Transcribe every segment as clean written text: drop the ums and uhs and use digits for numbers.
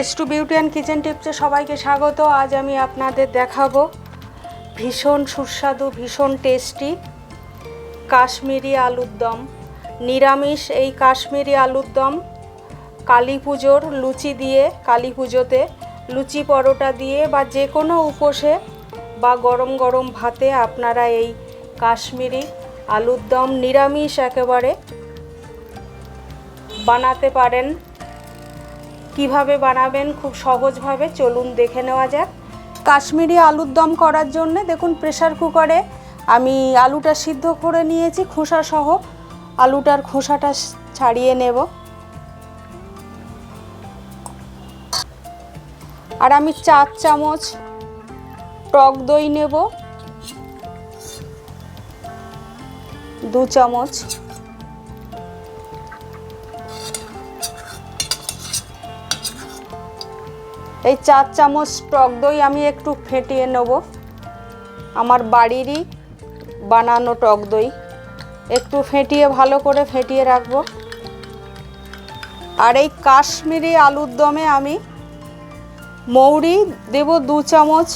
S2 beauty and kitchen টিপসে সবাইকে স্বাগত। আজ আমি আপনাদের দেখাবো ভীষণ সুস্বাদু, ভীষণ টেস্টি কাশ্মীরি আলুর দম। নিরামিষ এই কাশ্মীরি আলুর দম কালী পুজোর লুচি দিয়ে, কালী পুজোতে লুচি পরোটা দিয়ে বা যে কোনো উপোসে বা গরম গরম ভাতে আপনারা এই কাশ্মীরি আলুর দম নিরামিষ একেবারে বানাতে পারেন। কিভাবে বানাবেন খুব সহজভাবে চলুন দেখে নেওয়া যাক। কাশ্মীরি আলুর দম করার জন্য দেখুন প্রেসার কুকারে আমি আলুটা সিদ্ধ করে নিয়েছি, খোসা সহ। আলুটার খোসাটা ছাড়িয়ে নেব। আর আমি 4 চামচ টক দই নেব, 2 চামচ এই 4 চামচ টক দই আমি একটু ফেটিয়ে নেব। আমার বাড়িরই বানানো টক দই, একটু ফেটিয়ে ভালো করে ফেটিয়ে রাখবো। আর এই কাশ্মীরি আলুর দমে আমি মৌরি দেব 2 চামচ,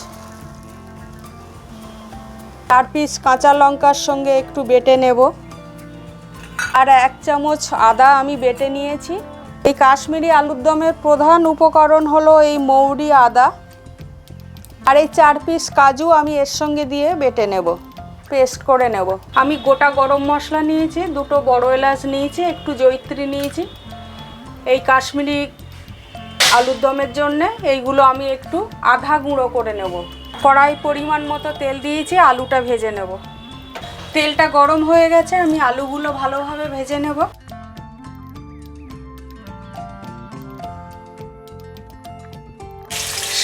4 পিস কাঁচা লঙ্কার সঙ্গে একটু বেটে নেব। আর 1 চামচ আদা আমি বেটে নিয়েছি। এই কাশ্মীরি আলুর দমের প্রধান উপকরণ হলো এই মৌরি, আদা। আর এই 4 পিস কাজু আমি এর সঙ্গে দিয়ে বেটে নেব, পেস্ট করে নেব। আমি গোটা গরম মশলা নিয়েছি, 2টো বড় এলাচ নিয়েছি, একটু জয়িত্রী নিয়েছি। এই কাশ্মীরি আলুর দমের জন্য এইগুলো আমি একটু আধা গুঁড়ো করে নেব। কড়াই পরিমাণ মতো তেল দিয়েছি, আলুটা ভেজে নেব। তেলটা গরম হয়ে গেছে, আমি আলুগুলো ভালোভাবে ভেজে নেব।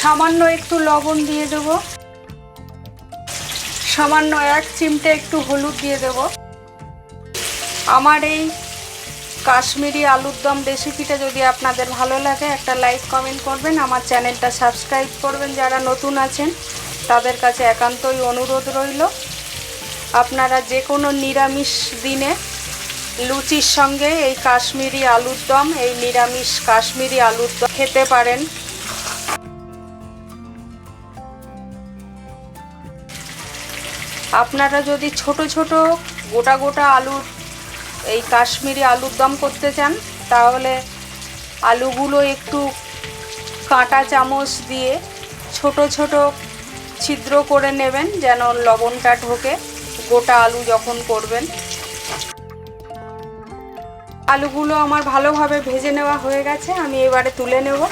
সামান্য একটু লবণ দিয়ে দেব, সামান্য 1 চিমটে একটু হলুদ দিয়ে দেব। আমার এই কাশ্মীরি আলুর দম রেসিপিটা যদি আপনাদের ভালো লাগে একটা লাইক কমেন্ট করবেন, আমার চ্যানেলটা সাবস্ক্রাইব করবেন। যারা নতুন আছেন তাদের কাছে একান্তই অনুরোধ রইল। আপনারা যে কোনো নিরামিষ দিনে লুচির সঙ্গে এই কাশ্মীরি আলুর দম, এই নিরামিষ কাশ্মীরি আলুর দম খেতে পারেন। আপনারা যদি ছোট ছোট গোটা গোটা আলুর এই কাশ্মীরি আলুর দম করতে চান তাহলে আলুগুলো একটু কাঁটা চামচ দিয়ে ছোট ছোট ছিদ্র করে নেবেন, যেন লবণটা ঢোকে গোটা আলু যখন করবেন। আলুগুলো আমার ভালোভাবে ভেজে নেওয়া হয়ে গেছে, আমি এবারে তুলে নেব।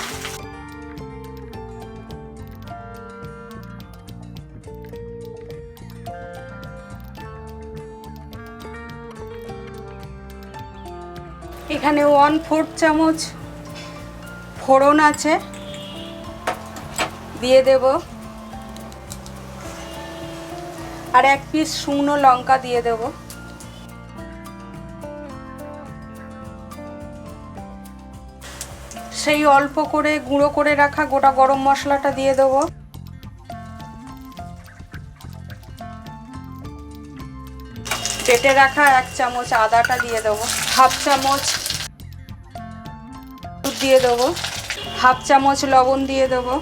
এখানে 1/4 চামচ ফোড়ন আছে, দিয়ে দেব। আর 1 পিস শুকনো লঙ্কা দিয়ে দেব। সেই অল্প করে গুঁড়ো করে রাখা গোটা গরম মশলাটা দিয়ে দেব। বেটে রাখা 1 চামচ আদাটা দিয়ে দেব। 1/2 চামচ দুধ দিয়ে দেবো। 1/2 চামচ লবণ দিয়ে দেবো।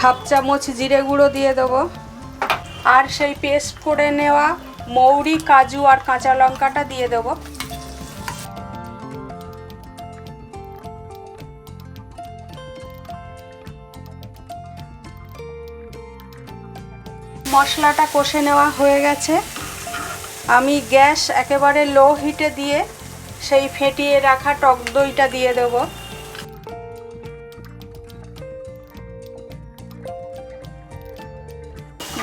1/2 চামচ জিরে গুঁড়ো দিয়ে দেবো। আর সেই পেস্ট করে নেওয়া মৌরি, কাজু আর কাঁচা লঙ্কাটা দিয়ে দেব। মশলাটা কষে নেওয়া হয়ে গেছে। আমি গ্যাস একেবারে লো হিটে দিয়ে সেই ফেটিয়ে রাখা টক দইটা দিয়ে দেব।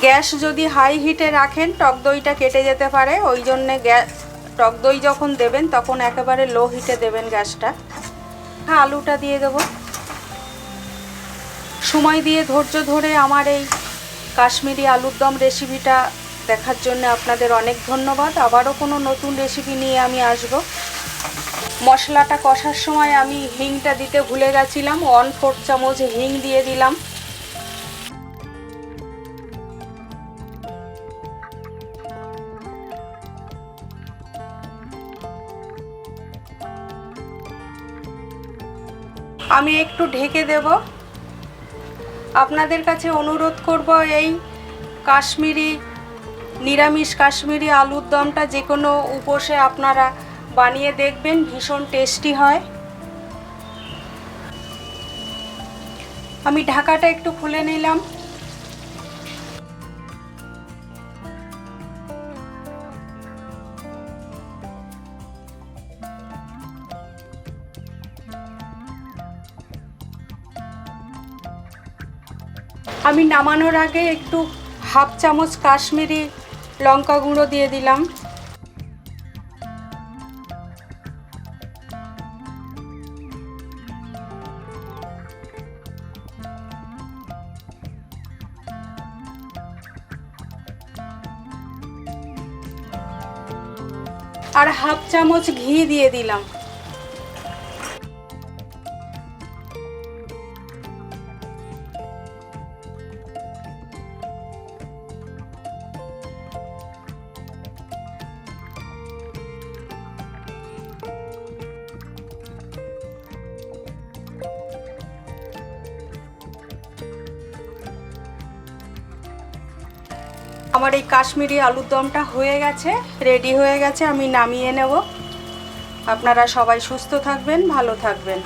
গ্যাস যদি হাই হিটে রাখেন টক দইটা কেটে যেতে পারে, ওই জন্যে টক দই যখন দেবেন তখন একেবারে লো হিটে দেবেন গ্যাসটা। আলুটা দিয়ে দেব। সময় দিয়ে ধৈর্য ধরে আমার এই কাশ্মীরি আলুর দম রেসিপিটা দেখার জন্য আপনাদের অনেক ধন্যবাদ। আবারও কোনো নতুন রেসিপি নিয়ে আমি আসব। মশলাটা কষার সময় আমি হিংটা দিতে ভুলে গেছিলাম, 1/4 চামচ হিং দিয়ে দিলাম। আমি একটু ঢেকে দেব। আপনাদের কাছে অনুরোধ করব এই নিরামিষ কাশ্মীরি আলুর দমটা যে কোনো উপসে আপনারা বানিয়ে দেখবেন, ভীষণ টেস্টি হয়। আমি ঢাকাটা একটু খুলে নিলাম। আমি নামানোর আগে একটু হাফ চামচ কাশ্মীরি লঙ্কা গুঁড়ো দিয়ে দিলাম। আর হাফ চামচ ঘি দিয়ে দিলাম। আমার এই কাশ্মীরি আলুর দমটা হয়ে গেছে, রেডি হয়ে গেছে। আমি নামিয়ে নেব। আপনারা সবাই সুস্থ থাকবেন, ভালো থাকবেন।